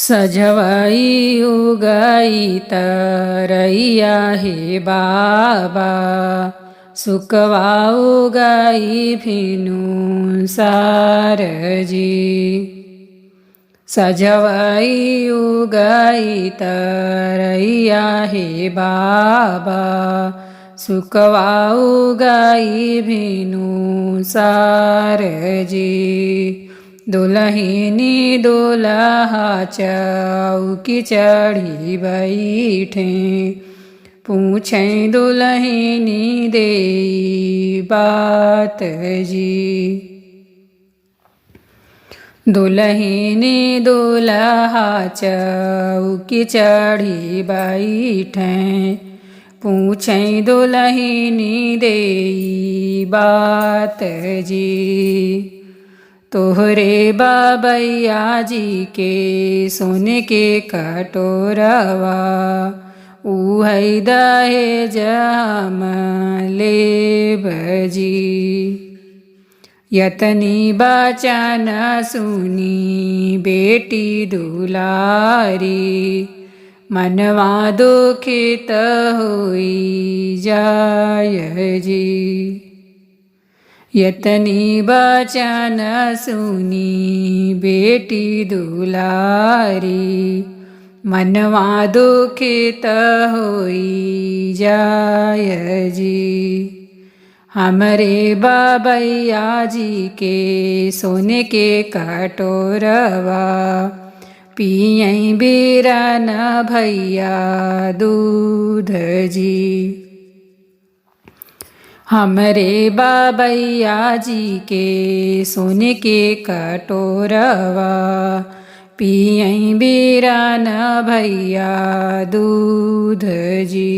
सजवाई उगाई तरैया हे बाबा, सुकवा उगाई भिनु सारजी। सजवाई उगाई तरैया हे बाबा, सुकवा उगाई भिनु सारजी। दुल्हिनी दुल्हा चौकी चढ़ी बैठे, पूछे दुल्हिनी दे बात जी। दुल्हिनी दुल्हा चौकी चढ़ी बैठे, पूछे दुल्हिनी दे बात जी। तोहरे बाबैया जी के सोने के कटोरवा, उहै दहेज हम लेब जी। यतनी बचन सुनी बेटी दुलारी, मनवा दुखित होई जाय जी। यतनी बचन सुनी बेटी दुलारी, मनवा दुखित होई जाय जी। हमरे बाबैया जी के सोने के कटोरवा, पियई बिरन भैया दूध जी। हमरे बाबैया जी के सोने के कटोरवा, पियई बिरन भैया दूध जी।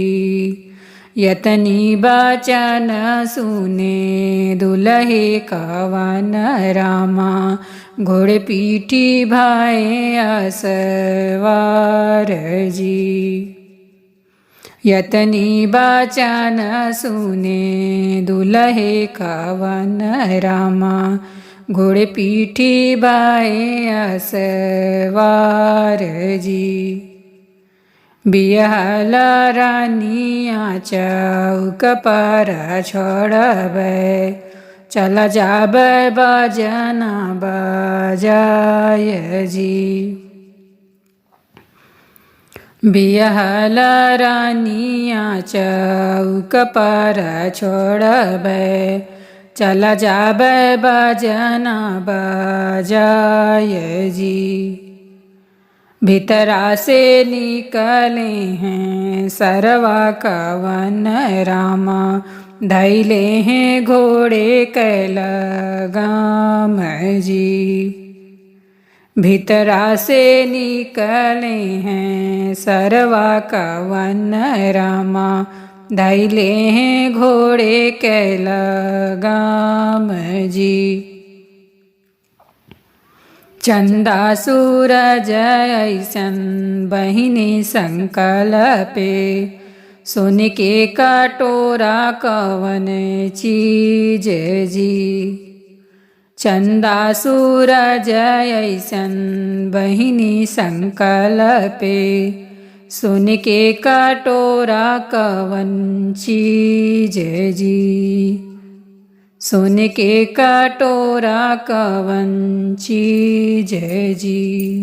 यतनी बचन सुने दुल्हे कवन रामा, घोड़े पीठी भाए असवार जी। यतनी बचन सुने दुल्हे कवन रामा, घोड़े पीठी भाए असवार जी। बिहल रानिया चौक पर छोड़बै, चल जाबै बजना बजाय जी। बिहल रानिया चौक पर छोड़बै, चल जाबै बजना बजाय जी। भीतरा से निकले हैं सरवा कवन रामा, धैले हैं घोड़े कैल गाम जी। भीतरा से निकले हैं सरवा कवन रामा, धैले हैं घोड़े कैल गाम जी। चंदा सूरज ऐसन बहिनी संकल्पे, सोने के कटोरा कवन चीज जी। चंदा सूरज ऐसन बहिनी संकल्पे, सोने के कटोरा कवन चीज जी। सोने के कटोरा कवन चीज जी।